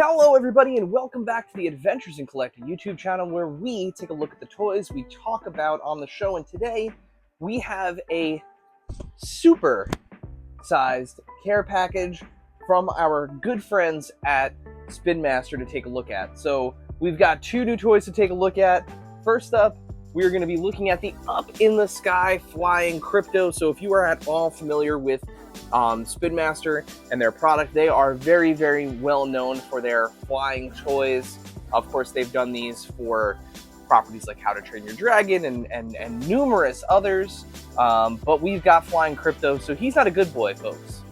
Hello everybody and welcome back to the Adventures in Collecting YouTube channel, where we take a look at the toys we talk about on the show. And today we have a super sized care package from our good friends at Spin Master to take a look at. So we've got two new toys to take a look at. First up, we're going to be looking at the Up in the Sky Flying Krypto. So if you are at all familiar with Spin Master and their product, they are very, very well known for their flying toys. Of course, they've done these for properties like How to Train Your Dragon and numerous others. But we've got Flying Krypto, so he's not a good boy, folks.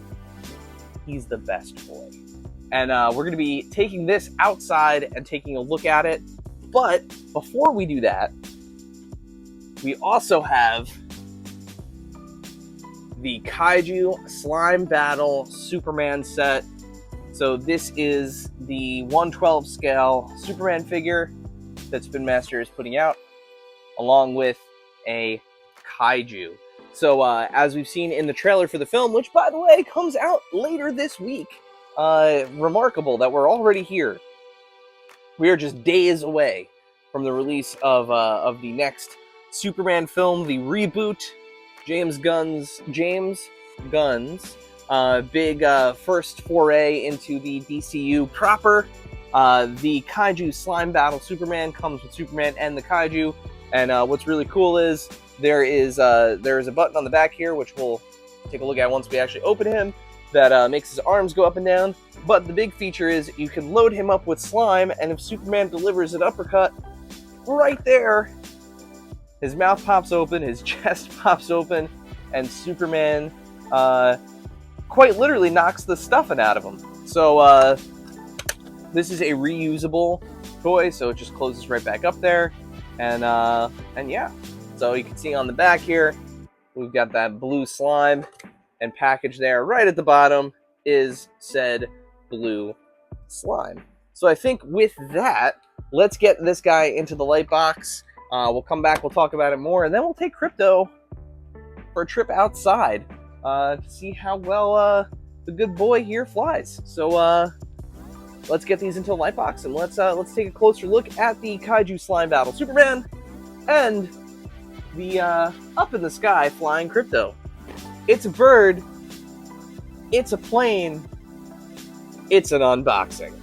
He's the best boy. And we're going to be taking this outside and taking a look at it. But before we do that, we also have the Kaiju Slime Battle Superman set. So this is the 1/12 scale Superman figure that Spin Master is putting out, along with a Kaiju. So as we've seen in the trailer for the film, which by the way comes out later this week, remarkable that we're already here. We are just days away from the release of the next Superman film, the reboot. James Gunn's big first foray into the DCU proper. The Kaiju Slime Battle Superman comes with Superman and the Kaiju. And what's really cool is there is a button on the back here, which we'll take a look at once we actually open him, that makes his arms go up and down. But the big feature is you can load him up with slime, and if Superman delivers an uppercut, right there, his mouth pops open, his chest pops open, and Superman quite literally knocks the stuffing out of him. So this is a reusable toy, so it just closes right back up there. And yeah, so you can see on the back here, we've got that blue slime, and package there right at the bottom is said blue slime. So I think with that, let's get this guy into the light box. We'll come back, we'll talk about it more, and then we'll take Krypto for a trip outside to see how well the good boy here flies. So let's get these into the light box, and let's take a closer look at the Kaiju Slime Battle Superman and the Up in the Sky Flying Krypto. It's a bird, it's a plane, it's an unboxing.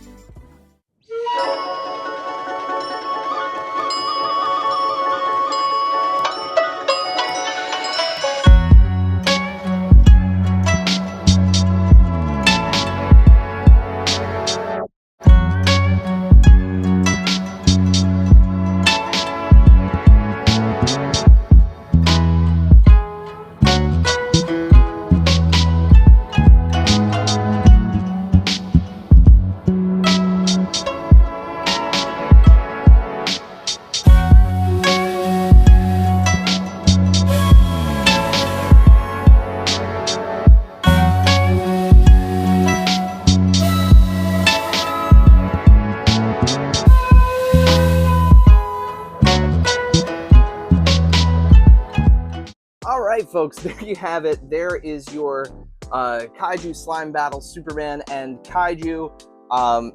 Alright folks, there you have it. There is your Kaiju Slime Battle Superman and Kaiju.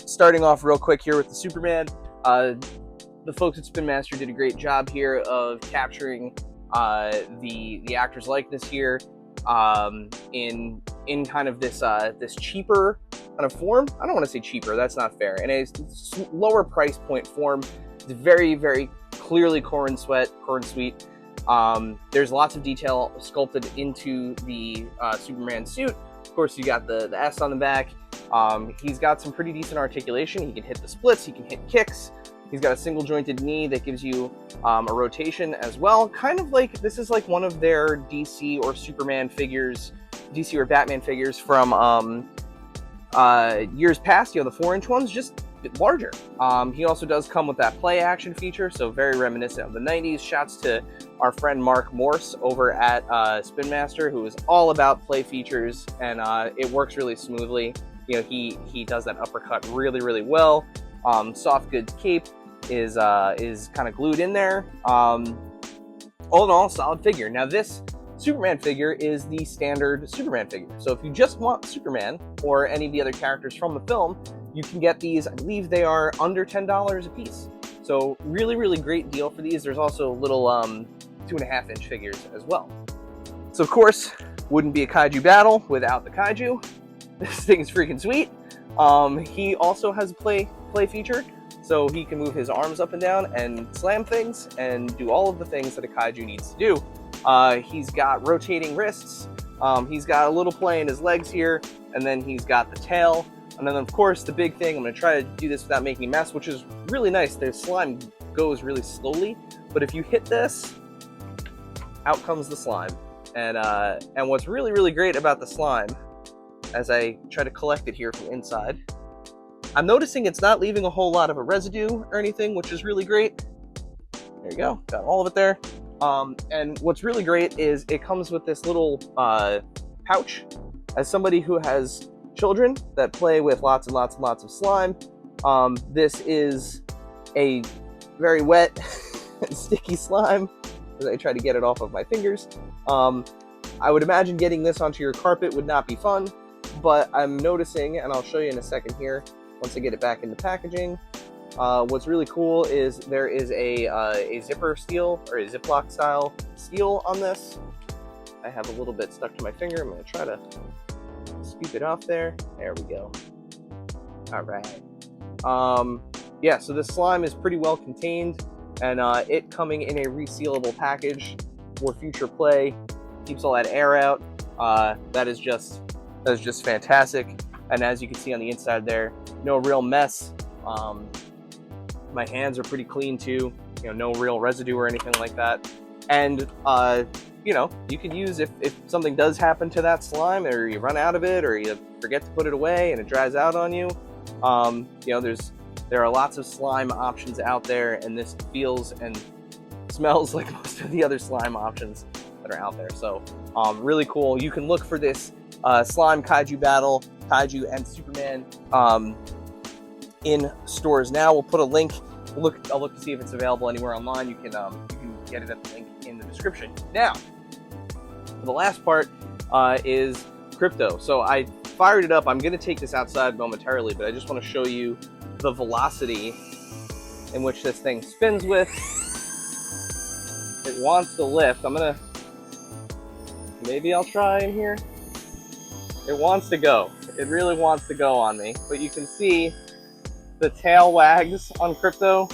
Starting off real quick here with the Superman. The folks at Spin Master did a great job here of capturing the actor's likeness here in kind of this cheaper kind of form. I don't want to say cheaper, that's not fair. In a lower price point form. It's very, very clearly Corrin Sweet. There's lots of detail sculpted into the Superman suit. Of course, you got the S on the back. He's got some pretty decent articulation. He can hit the splits, he can hit kicks. He's got a single jointed knee that gives you a rotation as well. Kind of like, this is like one of their DC or Superman figures, DC or Batman figures from years past, the 4-inch ones, just a bit larger. He also does come with that play action feature, so very reminiscent of the 90s. Shouts to our friend Mark Morse over at Spin Master, who is all about play features, and it works really smoothly. He does that uppercut really, really well. Soft goods cape is kind of glued in there. All in all, solid figure. Now this Superman figure is the standard Superman figure. So if you just want Superman or any of the other characters from the film, You can get these, I believe they are under $10 a piece. So really, really great deal for these. There's also little 2.5-inch figures as well. So of course, wouldn't be a kaiju battle without the kaiju. This thing is freaking sweet. He also has a play feature, so he can move his arms up and down and slam things and do all of the things that a kaiju needs to do. He's got rotating wrists. He's got a little play in his legs here, and then he's got the tail. And then, of course, the big thing, I'm going to try to do this without making a mess, which is really nice. The slime goes really slowly, but if you hit this, out comes the slime. And what's really, really great about the slime, as I try to collect it here from inside, I'm noticing it's not leaving a whole lot of a residue or anything, which is really great. There you go, got all of it there. And what's really great is it comes with this little pouch. As somebody who has children that play with lots and lots and lots of slime, this is a very wet and sticky slime as I try to get it off of my fingers. I would imagine getting this onto your carpet would not be fun, but I'm noticing, and I'll show you in a second here, once I get it back in the packaging, what's really cool is there is a zipper seal, or a Ziploc style seal on this. I have a little bit stuck to my finger. I'm going to try to scoop it off there. There we go. All right. Yeah, so this slime is pretty well contained, and it coming in a resealable package for future play keeps all that air out. That is just fantastic. And as you can see on the inside there, no real mess. My hands are pretty clean too. No real residue or anything like that. And you can use if something does happen to that slime, or you run out of it, or you forget to put it away and it dries out on you. There are lots of slime options out there, and this feels and smells like most of the other slime options that are out there. So really cool. You can look for this slime kaiju battle, kaiju and Superman in stores now. We'll put a link. I'll look to see if it's available anywhere online. You can get it at the link in the description. Now, the last part is crypto. So I fired it up. I'm going to take this outside momentarily, but I just want to show you the velocity in which this thing spins with. It wants to lift. Maybe I'll try in here. It wants to go. It really wants to go on me. But you can see the tail wags on Crypto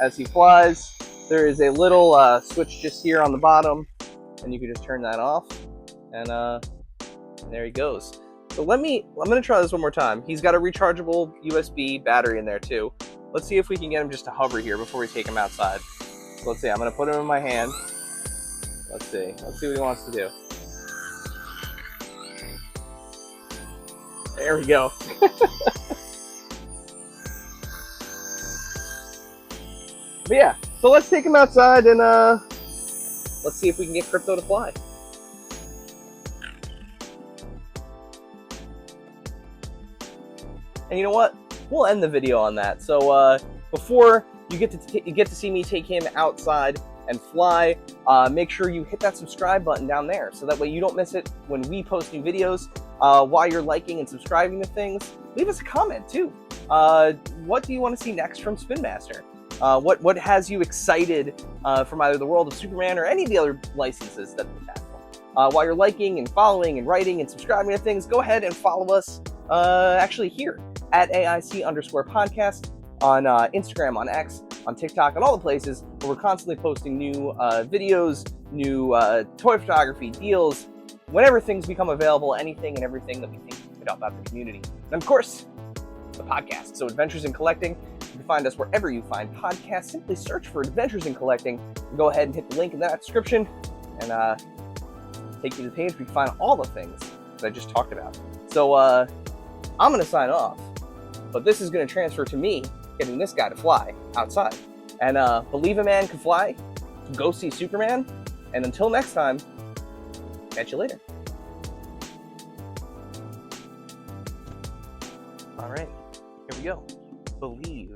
as he flies. There is a little switch just here on the bottom, and you can just turn that off, and there he goes. So I'm gonna try this one more time. He's got a rechargeable USB battery in there too. Let's see if we can get him just to hover here before we take him outside. So let's see, I'm gonna put him in my hand. Let's see what he wants to do. There we go. But yeah, so let's take him outside and let's see if we can get Crypto to fly. And you know what? We'll end the video on that. So before you get to see me take him outside and fly, make sure you hit that subscribe button down there, so that way you don't miss it when we post new videos. While you're liking and subscribing to things, leave us a comment too. What do you want to see next from Spin Master? What has you excited from either the world of Superman or any of the other licenses that we tackle? While you're liking and following and writing and subscribing to things, go ahead and follow us actually here at AIC_podcast on Instagram, on X, on TikTok, and all the places where we're constantly posting new videos, new toy photography, deals, whenever things become available, anything and everything that we think could help out the community. And of course, the podcast. So Adventures in Collecting. You can find us wherever you find podcasts. Simply search for Adventures in Collecting. Go ahead and hit the link in that description and take you to the page where you can find all the things that I just talked about. So I'm going to sign off, but this is going to transfer to me getting this guy to fly outside. And believe a man can fly. Go see Superman. And until next time, catch you later. All right, here we go. Believe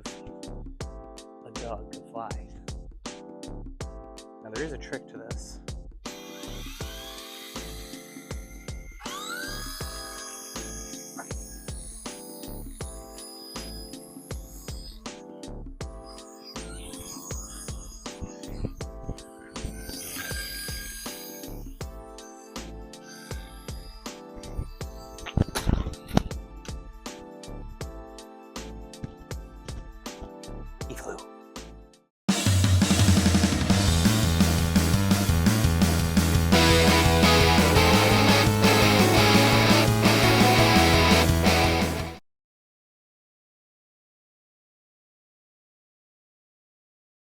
a dog can fly. Now there is a trick to this.